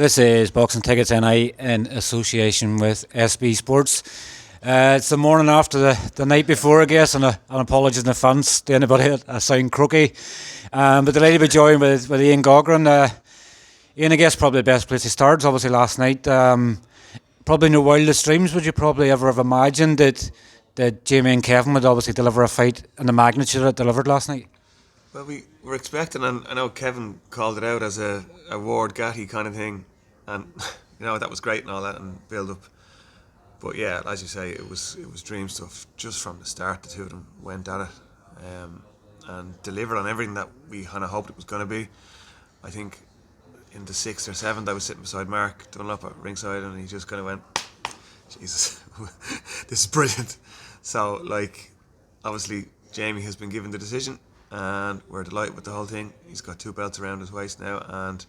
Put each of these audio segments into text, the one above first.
This is Boxing Tickets NI in association with SB Sports. It's the morning after the night before, I guess, and apologies in advance to anybody I sound croaky. But delighted to be joined with Ian Gaughran. Ian, I guess probably the best place to start is obviously last night. Probably no wildest dreams would you probably ever have imagined that Jamie and Kevin would obviously deliver a fight in the magnitude it delivered last night. Well, we were expecting, and I know Kevin called it out as a Ward Geraghty kind of thing, and that was great and all that and build up. But yeah, as you say, it was dream stuff just from the start. The two of them went at it and delivered on everything that we kind of hoped it was going to be. I think in the 6th or 7th, I was sitting beside Mark Dunlop at ringside, and he just kind of went, "Jesus, this is brilliant." So, obviously, Jamie has been given the decision, and we're delighted with the whole thing. He's got 2 belts around his waist now, and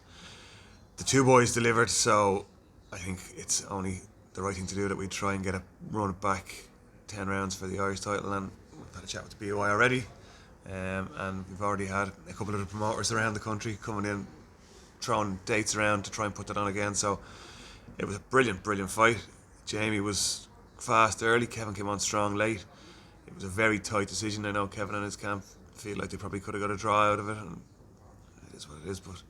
the 2 boys delivered. So, I think it's only the right thing to do that we try and run it back 10 rounds for the Irish title. And we've had a chat with the BOI already, and we've already had a couple of the promoters around the country coming in, throwing dates around to try and put that on again. So it was a brilliant fight. Jamie was fast early, Kevin came on strong late. It was a very tight decision. I know Kevin and his camp feel like they probably could have got a draw out of it, and it is what it is, but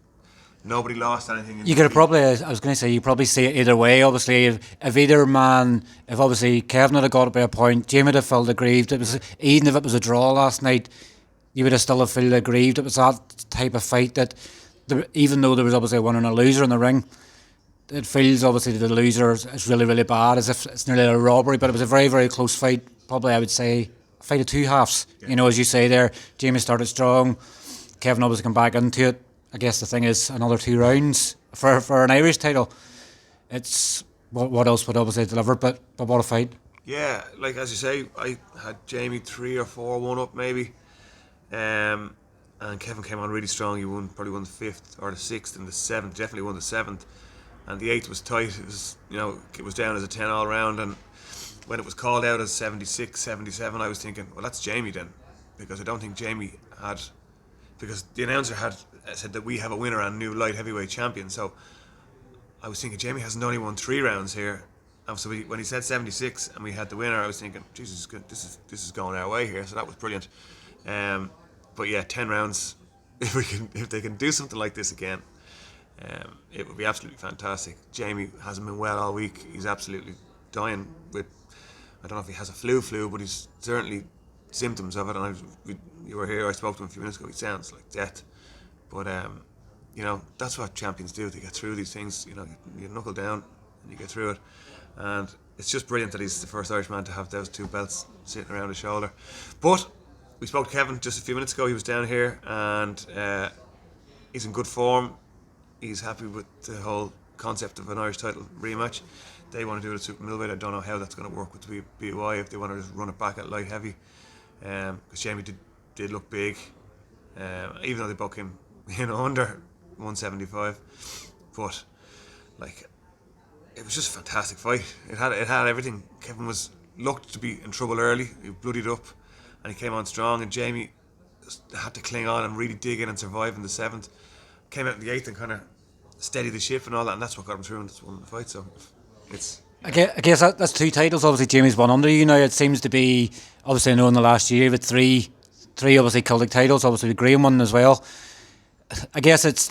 nobody lost anything. You could have probably, I was going to say, you probably see it either way. Obviously, if obviously Kevin had got it by a point, Jamie would have felt aggrieved. Even if it was a draw last night, you would have still felt aggrieved. It was that type of fight that, even though there was obviously a winner and a loser in the ring, it feels obviously that the loser is really, really bad, as if it's nearly a robbery. But it was a very, very close fight. Probably, I would say, a fight of 2 halves. Yeah. As you say there, Jamie started strong. Kevin obviously come back into it. I guess the thing is, another 2 rounds for an Irish title. It's what else would obviously deliver, but what a fight. Yeah, as you say, I had Jamie 3 or 4 1 up maybe, and Kevin came on really strong. He probably won the 5th or the 6th and the 7th. Definitely won the 7th, and the 8th was tight. It was it was down as a 10 all round, and when it was called out as 76, 77, I was thinking, well, that's Jamie then, because I don't think Jamie had, because the announcer had said that we have a winner and new light heavyweight champion. So I was thinking Jamie hasn't only won 3 rounds here. And so when he said 76 and we had the winner, I was thinking, Jesus, this is going our way here. So that was brilliant. But yeah, 10 rounds. If they can do something like this again, it would be absolutely fantastic. Jamie hasn't been well all week. He's absolutely dying with, I don't know if he has a flu, but he's certainly symptoms of it. And you were here, I spoke to him a few minutes ago. He sounds like death. But that's what champions do. They get through these things. You knuckle down and you get through it. And it's just brilliant that he's the first Irishman to have those 2 belts sitting around his shoulder. But we spoke to Kevin just a few minutes ago. He was down here, and he's in good form. He's happy with the whole concept of an Irish title rematch. They want to do it at super middleweight. I don't know how that's going to work with the BOI, if they want to just run it back at light heavy, because Jamie did look big, even though they book him under 175, but it was just a fantastic fight. It had everything. Kevin looked to be in trouble early. He bloodied up, and he came on strong. And Jamie had to cling on and really dig in and survive in the 7th. Came out in the 8th and kind of steady the ship and all that, and that's what got him through and that's won the fight. So it's. I guess that's 2 titles. Obviously, Jamie's one under you now. It seems to be, obviously, I know in the last year with three obviously Celtic titles. Obviously, the Graham one as well. I guess it's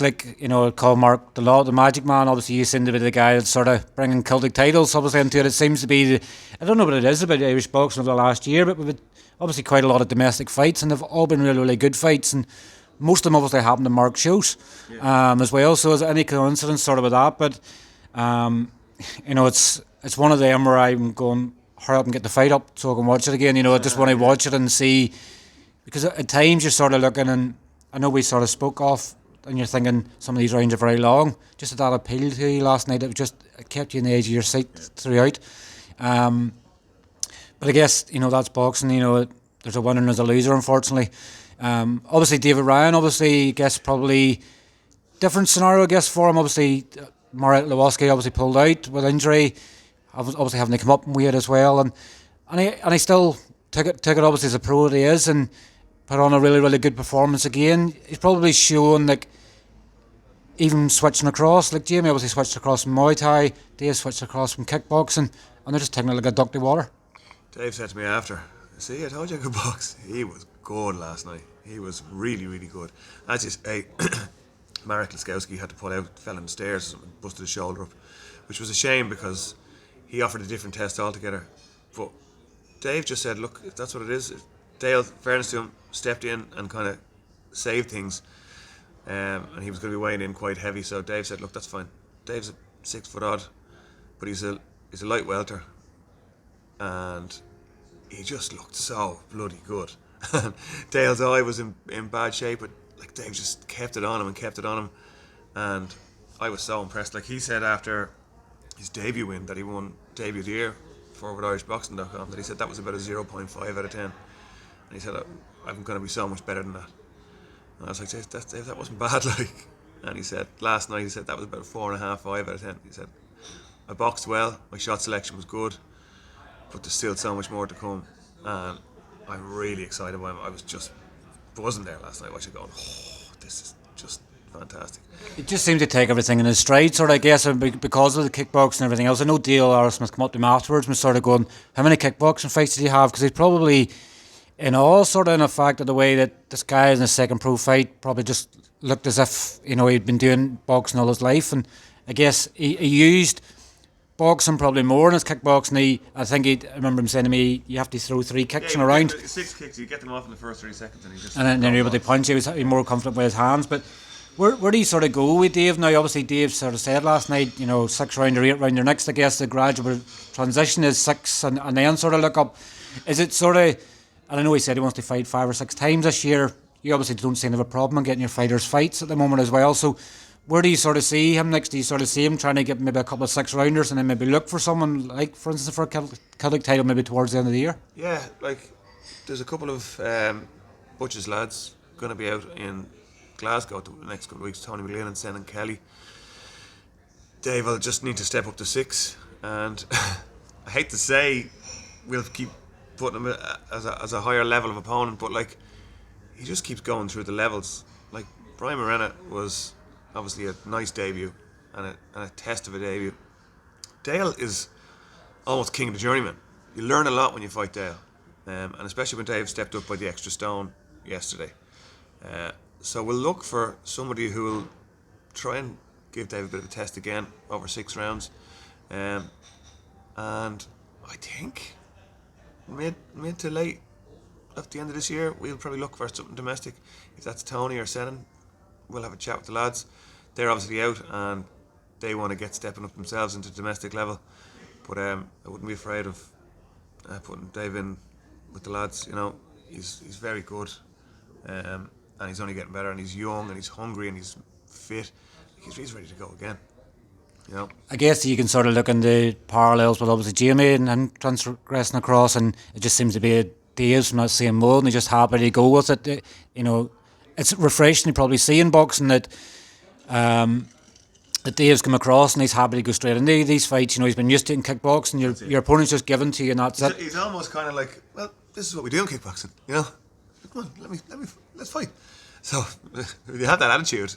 call Mark the Magic Man. Obviously, you seem to be the guy that's sort of bringing Celtic titles obviously into it. It seems to be, I don't know what it is about Irish boxing over the last year, but we've obviously quite a lot of domestic fights, and they've all been really, really good fights, and most of them obviously happen to Mark shows as well. So is there any coincidence sort of with that? But it's one of them where I'm going, hurry up and get the fight up so I can watch it again. I just want to watch it and see, because at times you're sort of looking, and I know we sort of spoke off, and you're thinking some of these rounds are very long. Just that appeal to you last night, it kept you in the edge of your seat throughout. But I guess, that's boxing, there's a winner and there's a loser, unfortunately. Obviously, David Ryan, I guess probably different scenario, I guess, for him. Obviously, Marat Lewoski obviously pulled out with injury, obviously having to come up in weight as well. And he still took it obviously as a pro that he is, and put on a really, really good performance again. He's probably shown even switching across. Like Jamie obviously switched across from Muay Thai, Dave switched across from kickboxing, and they're just taking it like a duck to water. Dave said to me after, "See, I told you I could box." He was good last night. He was really, really good. As you say, Marek Laskowski had to pull out, fell in the stairs, and busted his shoulder up, which was a shame because he offered a different test altogether. But Dave just said, "Look, if that's what it is." Dale, fairness to him, stepped in and kind of saved things, and he was going to be weighing in quite heavy. So Dave said, "Look, that's fine." Dave's a 6 foot odd, but he's a light welter, and he just looked so bloody good. Dale's eye was in bad shape, but like Dave just kept it on him and kept it on him, and I was so impressed. Like he said after his debut win that he won debut of the year forwardIrishBoxing.com, that he said that was about a 0.5 out of 10, and he said I'm going to be so much better than that. And I was like, Dave, that wasn't bad, like. And he said last night, he said that was about a 4.5, 5 out of 10. He said I boxed well, my shot selection was good, but there's still so much more to come, and I'm really excited about him. I was just buzzing there last night watching, going, oh, this is just fantastic. It just seemed to take everything in his stride, sort of, I guess, and because of the kickboxing and everything else. I know Dale Harrison has come up to him afterwards and was sort of going, how many kickboxing fights did he have? Because he's probably, in all sort of in effect of the way that this guy is in his second pro fight, probably just looked as if, he'd been doing boxing all his life. And I guess he used boxing probably more in his kickboxing. I remember him saying to me, you have to throw 3 kicks in a round. 6 kicks, you get them off in the first 3 seconds, and then you're able to punch. He was more confident with his hands. But where do you sort of go with Dave now? Obviously, Dave sort of said last night, 6 round or 8 round. Your next, I guess, the gradual transition is 6 and then sort of look up. Is it sort of, and I know he said he wants to fight 5 or 6 times this year. You obviously don't seem to have a problem in getting your fighters fights at the moment as well. So where do you sort of see him next? Do you sort of see him trying to get maybe a couple of 6 rounders and then maybe look for someone like, for instance, for a Celtic title maybe towards the end of the year? Yeah, like there's a couple of Butch's lads going to be out in Glasgow the next couple of weeks. Tony McLean and Senan Kelly. Dave will just need to step up to 6, and I hate to say we'll keep putting him as a higher level of opponent, but like he just keeps going through the levels. Like Brian Morena was obviously a nice debut and a test of a debut. Dale is almost king of the journeyman. You learn a lot when you fight Dale, and especially when Dave stepped up by the extra stone yesterday. So we'll look for somebody who will try and give Dave a bit of a test again over 6 rounds, and I think mid to late at the end of this year we'll probably look for something domestic. If that's Tony or Senan, we'll have a chat with the lads. They're obviously out and they want to get stepping up themselves into domestic level, but I wouldn't be afraid of putting Dave in with the lads. He's very good, and he's only getting better, and he's young and he's hungry and he's fit. He's ready to go again. I guess you can sort of look in the parallels with obviously Jamie and transgressing across, and it just seems to be a Dave's from that same mold, and he's just happy to go with it. It's refreshing to probably see in boxing that Dave's come across and he's happy to go straight into these fights. He's been used to it in kickboxing. Your opponent's just given to you, and that's it. He's almost kind of like, well, this is what we do in kickboxing. Come on, let's fight. So if you have that attitude,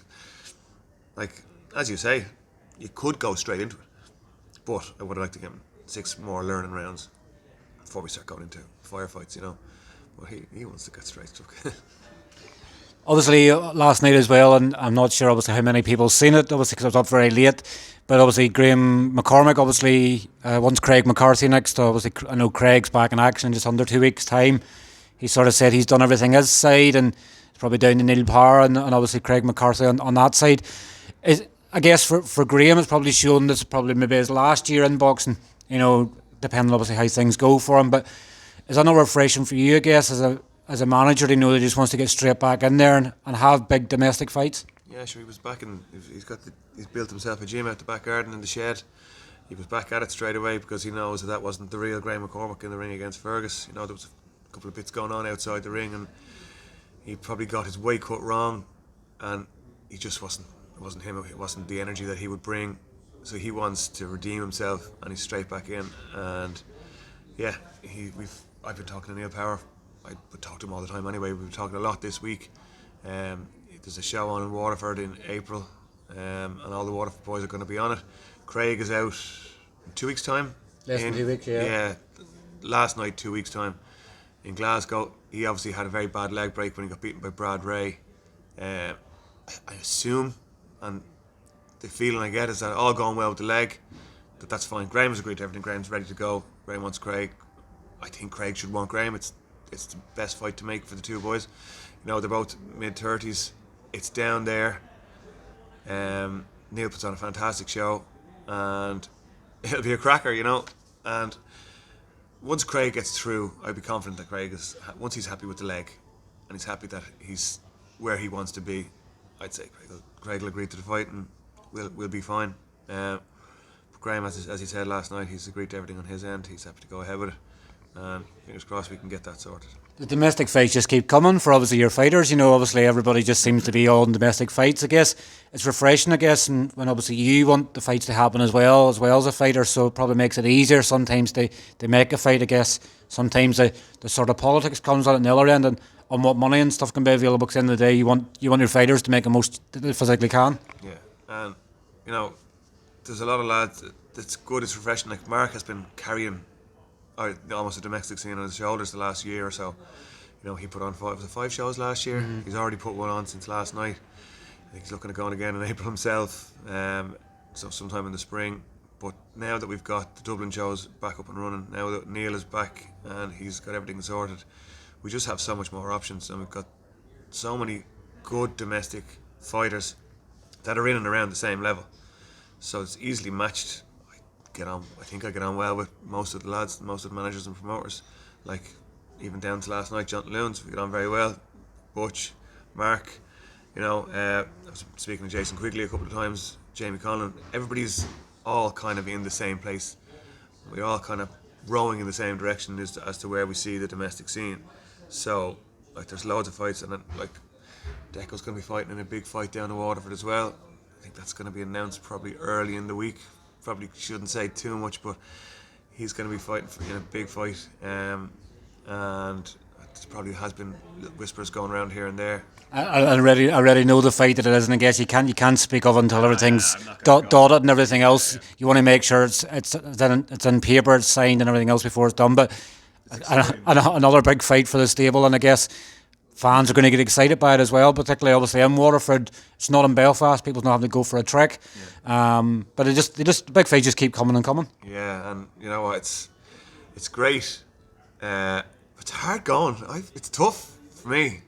like as you say, you could go straight into it. But I would have liked to give him 6 more learning rounds before we start going into firefights. But he wants to get straight stuck. Obviously, last night as well, and I'm not sure obviously how many people seen it, obviously because I was up very late, but obviously Graham McCormick obviously wants Craig McCarthy next. Obviously, I know Craig's back in action in just under 2 weeks' time. He sort of said he's done everything his side, and it's probably down to Neil Power and obviously Craig McCarthy on that side. I guess for Graham, it's probably shown this probably maybe his last year in boxing, depending obviously how things go for him. But is that not refreshing for you, I guess, as a manager, to know that he just wants to get straight back in there and have big domestic fights? Yeah, sure. He was back in. He's built himself a gym out the back garden in the shed. He was back at it straight away because he knows that wasn't the real Graham McCormick in the ring against Fergus. There was a couple of bits going on outside the ring, and he probably got his weight cut wrong, and he just wasn't. It wasn't him. It wasn't the energy that he would bring. So he wants to redeem himself, and he's straight back in. And yeah, I've been talking to Neil Power. I would talk to him all the time anyway. We've been talking a lot this week. There's a show on in Waterford in April and all the Waterford boys are going to be on it. Craig is out in 2 weeks' time. Less than 2 weeks, yeah. Yeah, last night, 2 weeks' time in Glasgow. He obviously had a very bad leg break when he got beaten by Brad Ray. I assume, and the feeling I get is that all going well with the leg, that's fine. Graham has agreed to everything. Graham's ready to go. Graham wants Craig. I think Craig should want Graham. It's the best fight to make for the two boys. You know, they're both mid-30s. It's down there. Neil puts on a fantastic show, and it'll be a cracker, you know. And once Craig gets through, I'd be confident that Craig is, once he's happy with the leg, and he's happy that he's where he wants to be, I'd say Craig will agree to the fight, and we'll be fine. Graham, as he said last night, he's agreed to everything on his end. He's happy to go ahead with it. Fingers crossed we can get that sorted. The domestic fights just keep coming for obviously your fighters. You know, obviously everybody just seems to be on domestic fights. I guess it's refreshing. I guess, and when obviously you want the fights to happen as well as a fighter, so it probably makes it easier. Sometimes they make a fight. I guess sometimes the sort of politics comes on at the other end, and on what money and stuff can be available. Because at the end of the day, you want your fighters to make the most they physically can. Yeah, and you know, there's a lot of lads. It's good. It's refreshing. Like Mark has been carrying almost a domestic scene on his shoulders the last year or so. You know, he put on five shows last year. Mm-hmm. He's already put one on since last night. I think he's looking at going again in April himself, so sometime in the spring. But now that we've got the Dublin shows back up and running, now that Neil is back and he's got everything sorted, we just have so much more options, and we've got so many good domestic fighters that are in and around the same level. So it's easily matched. I think I get on well with most of the lads, most of the managers and promoters. Like, even down to last night, John Loons, we get on very well. Butch, Mark, you know, I was speaking to Jason Quigley a couple of times, Jamie Conlon. Everybody's all kind of in the same place. We're all kind of rowing in the same direction as to where we see the domestic scene. So, like, there's loads of fights, and then, like, Deco's going to be fighting in a big fight down in Waterford as well. I think that's going to be announced probably early in the week. Probably shouldn't say too much, but he's going to be fighting in a big fight, and there probably has been whispers going around here and there. I already know the fight that it is, and I guess you can't speak of until everything's dotted and everything else. You want to make sure it's in paper, it's signed and everything else before it's done. But another big fight for the stable, and I guess fans are going to get excited by it as well, particularly obviously in Waterford. It's not in Belfast, people's not having to go for a trek. Yeah. But the big fights just keep coming and coming. Yeah, and you know what, it's great. It's hard going. It's tough for me.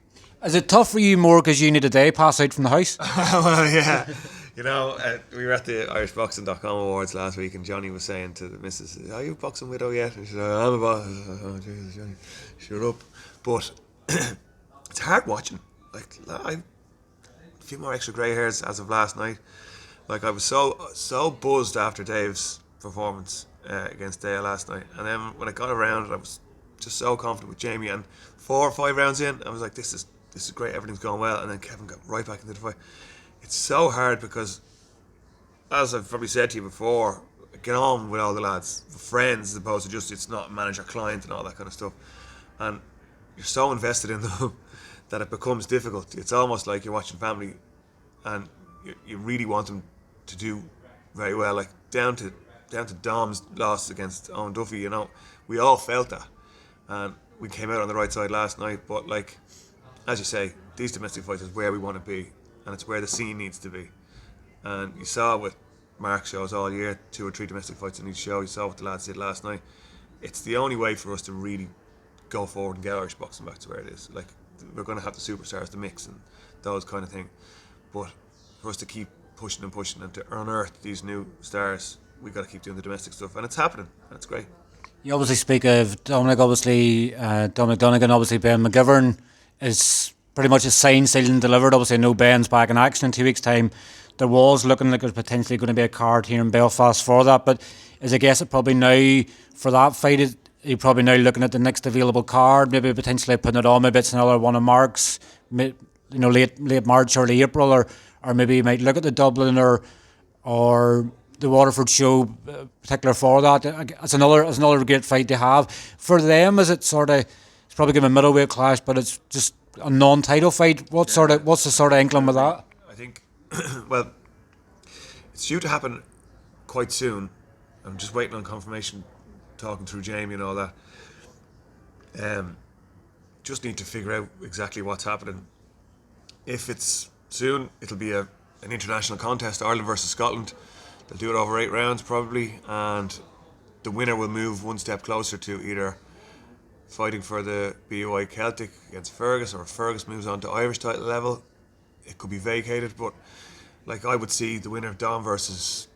Is it tough for you more because you need a day pass out from the house? Well, yeah. You know, we were at the IrishBoxing.com Awards last week, and Johnny was saying to the missus, "Are you boxing widow yet?" And she said, "I'm a boss." "Oh, Jesus, Johnny, shut up." But it's hard watching. Like, a few more extra grey hairs as of last night. Like, I was so buzzed after Dave's performance against Dale last night, and then when I got around, I was just so confident with Jamie. And 4 or 5 rounds in, I was like, "This is great. Everything's going well." And then Kevin got right back into the fight. It's so hard because, as I've probably said to you before, get on with all the lads, friends, as opposed to just it's not manager client and all that kind of stuff. And you're so invested in them that it becomes difficult. It's almost like you're watching family, and you really want them to do very well. Like down to Dom's loss against Owen Duffy, you know, we all felt that, and we came out on the right side last night. But like, as you say, these domestic fights is where we want to be, and it's where the scene needs to be. And you saw with Mark shows all year, 2 or 3 domestic fights in each show. You saw what the lads did last night. It's the only way for us to really go forward and get Irish boxing back to where it is. Like, we're going to have the superstars to mix and those kind of thing, but for us to keep pushing and to unearth these new stars, we got to keep doing the domestic stuff, and it's happening, and it's great. You obviously speak of Dominic, Dominic Donegan, obviously Ben McGivern is pretty much a signed, sealed and delivered. Obviously I know Ben's back in action in 2 weeks' time. There was looking like there's potentially going to be a card here in Belfast for that, but as I guess it probably now for that fight, you're probably now looking at the next available card, maybe potentially putting it on, maybe it's another one of Mark's, you know, late March, early April, or maybe you might look at the Dublin or the Waterford show, particular for that. It's another great fight to have. For them, is it sort of, it's probably going to be a middleweight clash, but it's just a non-title fight. What's the sort of inkling with that? I think, well, It's due to happen quite soon. I'm just waiting on confirmation, talking through Jamie and all that. Just need to figure out exactly what's happening. If it's soon, it'll be an international contest, Ireland versus Scotland. They'll do it over 8 rounds probably, and the winner will move one step closer to either fighting for the BOI Celtic against Fergus, or if Fergus moves on to Irish title level, it could be vacated. But like, I would see the winner of Dom versus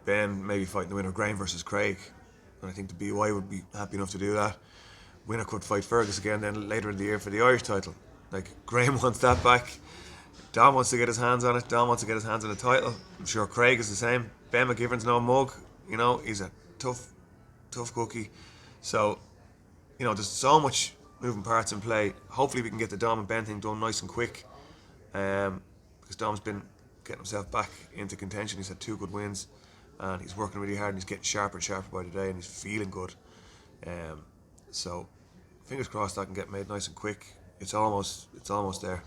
Ben maybe fighting the winner of Graham versus Craig, and I think the BOI would be happy enough to do that. Winner could fight Fergus again then later in the year for the Irish title. Like, Graham wants that back. Dom wants to get his hands on it. Dom wants to get his hands on the title. I'm sure Craig is the same. Ben McGivern's no mug. You know, he's a tough cookie. So, you know, there's so much moving parts in play. Hopefully we can get the Dom and Ben thing done nice and quick. Because Dom's been getting himself back into contention. He's had 2 good wins. And he's working really hard, and he's getting sharper and sharper by the day, and he's feeling good. So, fingers crossed that can get made nice and quick. It's almost there.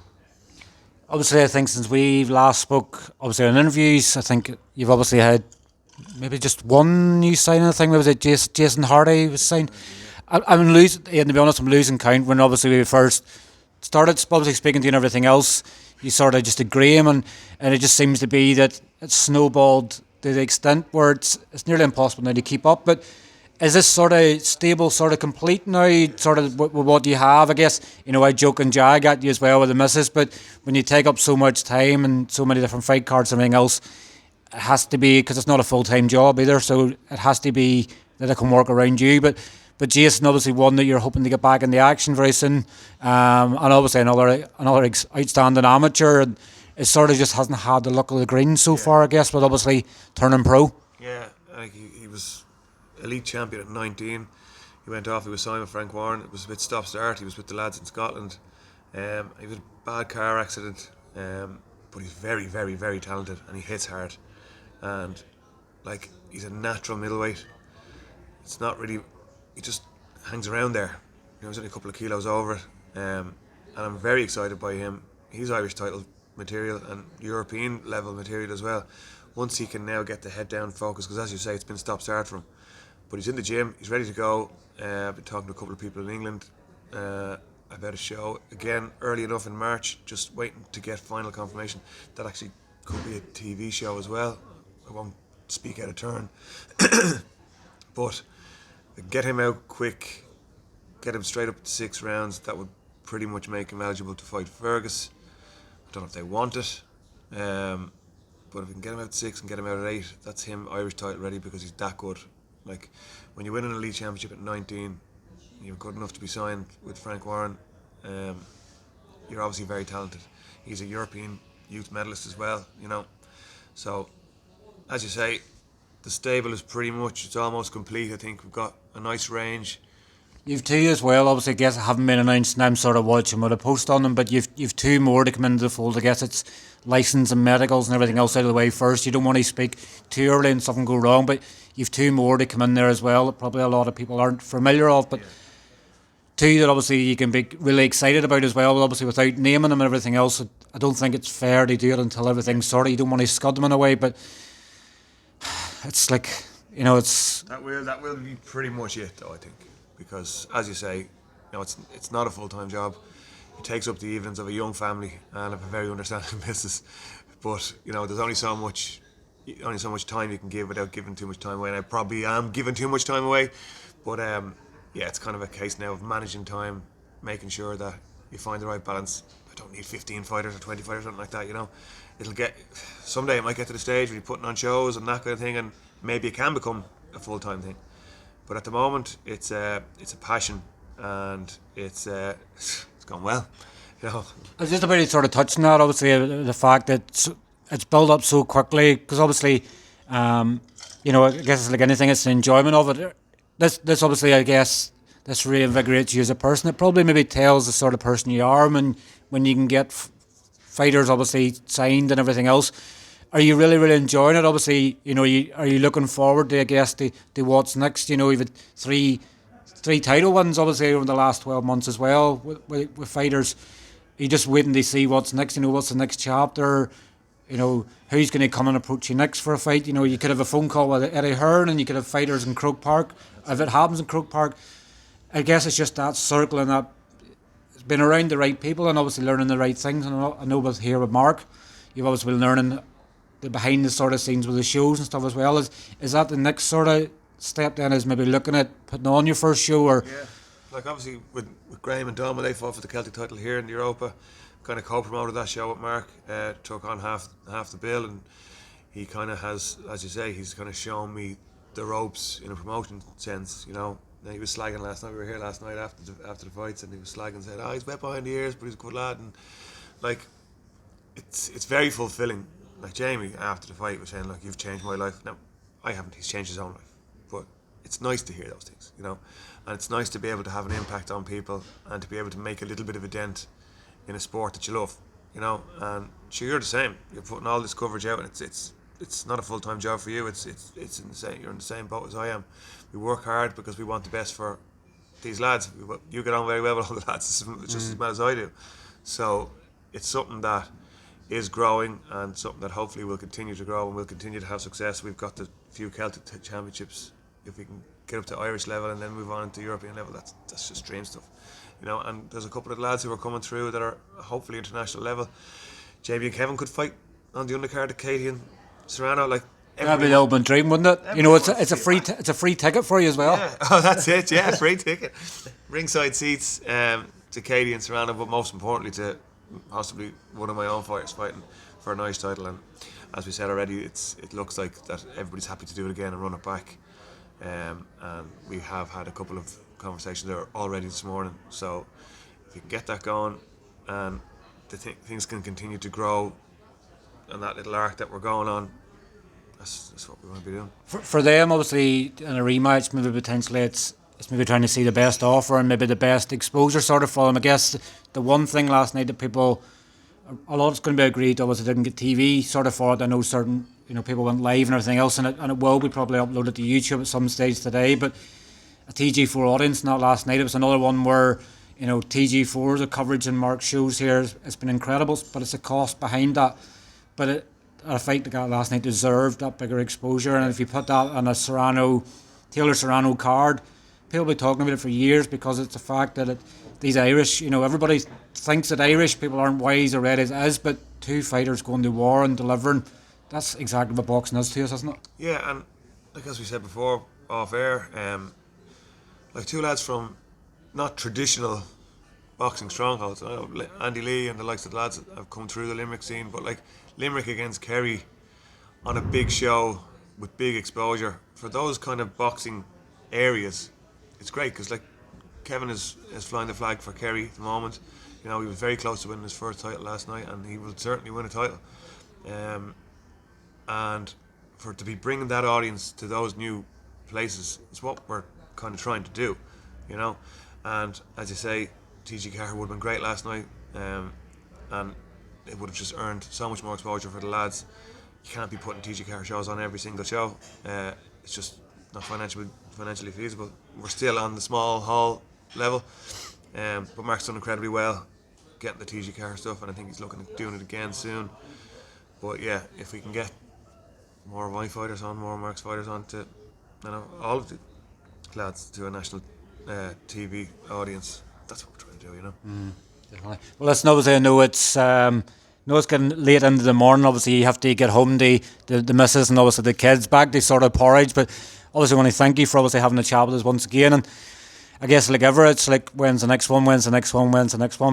Obviously, I think since we last spoke, obviously in interviews, I think you've obviously had maybe just one new signing. I think it was it Jason Hardy was signed. I'm losing. Yeah, to be honest, I'm losing count. When obviously we first started obviously speaking to you and everything else, you sort of just agree him, and it just seems to be that it's snowballed to the extent where it's nearly impossible now to keep up. But is this sort of stable, sort of complete now, sort of with what you have? I guess, you know, I joke and jag at you as well with the missus, but when you take up so much time and so many different fight cards and everything else, it has to be, because it's not a full-time job either, so it has to be that it can work around you. But Jason, obviously one that you're hoping to get back in the action very soon, and obviously another outstanding amateur, and it sort of just hasn't had the luck of the green so far, I guess, but obviously turning pro. Yeah, like he was elite champion at 19. He went off, he was signed with Frank Warren. It was a bit stop-start. He was with the lads in Scotland. He was a bad car accident, but he's very, very, very talented, and he hits hard. And like, he's a natural middleweight. It's not really, he just hangs around there. You know, he's only a couple of kilos over it. And I'm very excited by him. He's Irish title material and European level material as well. Once he can now get the head down focus, because as you say, it's been stop-start for him. But he's in the gym, he's ready to go. I've been talking to a couple of people in England about a show, again, early enough in March, just waiting to get final confirmation. That actually could be a TV show as well. I won't speak out of turn. But get him out quick, get him straight up to 6 rounds, that would pretty much make him eligible to fight Fergus. I don't know if they want it. But if we can get him out at 6 and get him out at 8, that's him Irish title ready, because he's that good. Like, when you win an elite championship at 19, you're good enough to be signed with Frank Warren. You're obviously very talented. He's a European youth medalist as well, you know. So, as you say, the stable is pretty much, it's almost complete. I think we've got a nice range. You've 2 as well, obviously, I guess, haven't been announced, and I'm sort of watching with a post on them, but you've 2 more to come into the fold. I guess it's licence and medicals and everything else out of the way first. You don't want to speak too early and something go wrong, but you've 2 more to come in there as well that probably a lot of people aren't familiar of, but 2 that obviously you can be really excited about as well, obviously without naming them and everything else. I don't think it's fair to do it until everything's sorted. You don't want to scud them in a way, but it's like, you know, it's... That will be pretty much it, though, I think. Because, as you say, you know, it's not a full-time job. It takes up the evenings of a young family and of a very understanding business. But, you know, there's only so much time you can give without giving too much time away. And I probably am giving too much time away. But, yeah, it's kind of a case now of managing time, making sure that you find the right balance. I don't need 15 fighters or 20 fighters, something like that, you know. Someday it might get to the stage where you're putting on shows and that kind of thing, and maybe it can become a full-time thing. But at the moment, it's a passion, and it's gone well. You know. I was just about to sort of touch on that, obviously, the fact that it's built up so quickly, because obviously, you know, I guess it's like anything, it's the enjoyment of it. This obviously, I guess, this reinvigorates you as a person. It probably maybe tells the sort of person you are when you can get fighters obviously signed and everything else. Are you really, really enjoying it? Obviously, you know, are you looking forward to, I guess, to what's next? You know, you've had three title wins, obviously, over the last 12 months as well with fighters. Are you just waiting to see what's next? You know, what's the next chapter? you know, who's going to come and approach you next for a fight. You know, you could have a phone call with Eddie Hearn and you could have fighters in Croke Park. If it happens in Croke Park, I guess it's just that circle and that it's been around the right people and obviously learning the right things. And I know with here with Mark, you've obviously been learning the behind the sort of scenes with the shows and stuff as well. Is that the next sort of step then, is maybe looking at putting on your first show? Or Yeah, like obviously with Graham and Dom, when they fought for the Celtic title here in Europa, kind of co-promoted that show with Mark, took on half the bill, and he kind of has, as you say, he's kind of shown me the ropes in a promotion sense, you know. And he was slagging last night, we were here last night after the fights, and he was slagging and said, oh, he's wet behind the ears, but he's a good lad, and like, it's very fulfilling. Like Jamie, after the fight, was saying, like, you've changed my life. Now, I haven't, he's changed his own life, but it's nice to hear those things, you know, and it's nice to be able to have an impact on people and to be able to make a little bit of a dent in a sport that you love, you know. And sure, you're the same. You're putting all this coverage out, and it's not a full-time job for you. It's in the same. You're in the same boat as I am. We work hard because we want the best for these lads. You get on very well with all the lads, just as well as I do. So it's something that is growing and something that hopefully will continue to grow and will continue to have success. We've got the few Celtic championships. If we can get up to Irish level and then move on to European level, that's just dream stuff, you know. And there's a couple of lads who are coming through that are hopefully international level. Jamie and Kevin could fight on the undercard of Katie and Serrano. Like, that'd be the open dream, wouldn't it? You know, it's a free ticket for you as well. Yeah. Oh, that's it. Yeah, free ticket, ringside seats to Katie and Serrano, but most importantly to possibly one of my own fighters fighting for an Irish title. And as we said already, it looks like that everybody's happy to do it again and run it back. And we have had a couple of conversations there already this morning. So if you can get that going and things can continue to grow and that little arc that we're going on, that's what we want to be doing. For them, obviously, in a rematch, maybe potentially it's maybe trying to see the best offer and maybe the best exposure sort of for them. I guess the one thing last night that people, a lot is going to be agreed, obviously didn't get TV sort of for it. I know certain, you know, people went live and everything else, and it will be probably uploaded to YouTube at some stage today. But a TG4 audience, not last night. It was another one where, you know, TG4, the coverage in Mark's shows here, it's been incredible, but it's a cost behind that. But a fight that got last night deserved that bigger exposure, and if you put that on a Taylor Serrano card, people will be talking about it for years because it's the fact that these Irish, you know, everybody thinks that Irish people aren't wise or red as it is, but two fighters going to war and delivering, that's exactly what boxing is to us, isn't it? Yeah, and like as we said before off air, like two lads from not traditional boxing strongholds. I know Andy Lee and the likes of the lads that have come through the Limerick scene, but like Limerick against Kerry on a big show with big exposure for those kind of boxing areas, it's great because like Kevin is flying the flag for Kerry at the moment. You know, he was very close to winning his first title last night, and he will certainly win a title. And for to be bringing that audience to those new places is what we're kind of trying to do, you know. And as you say, TG Carr would have been great last night, and it would have just earned so much more exposure for the lads. You can't be putting TG Carr shows on every single show. It's just not financially feasible. We're still on the small hall level, but Mark's done incredibly well getting the TG Carr stuff, and I think he's looking at doing it again soon. But yeah, if we can get more of my fighters on, more of Mark's fighters on to, you know, all of the lads to a national TV audience, that's what we're trying to do, you know. Definitely. Well, listen, obviously I know it's getting late into the morning. Obviously you have to get home the missus and obviously the kids back to sort of porridge, but obviously I want to thank you for obviously having a chat with us once again. And I guess like ever, it's like when's the next one,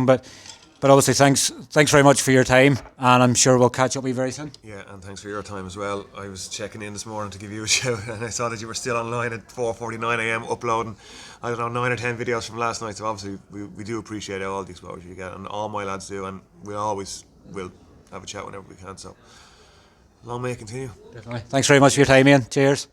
but obviously thanks very much for your time, and I'm sure we'll catch up with you very soon. Yeah, and thanks for your time as well. I was checking in this morning to give you a shout, and I saw that you were still online at 4:49 a.m. uploading, I don't know, 9 or 10 videos from last night. So obviously we do appreciate all the exposure you get, and all my lads do, and we always will have a chat whenever we can. So long may it continue. Definitely. Thanks very much for your time, Ian. Cheers.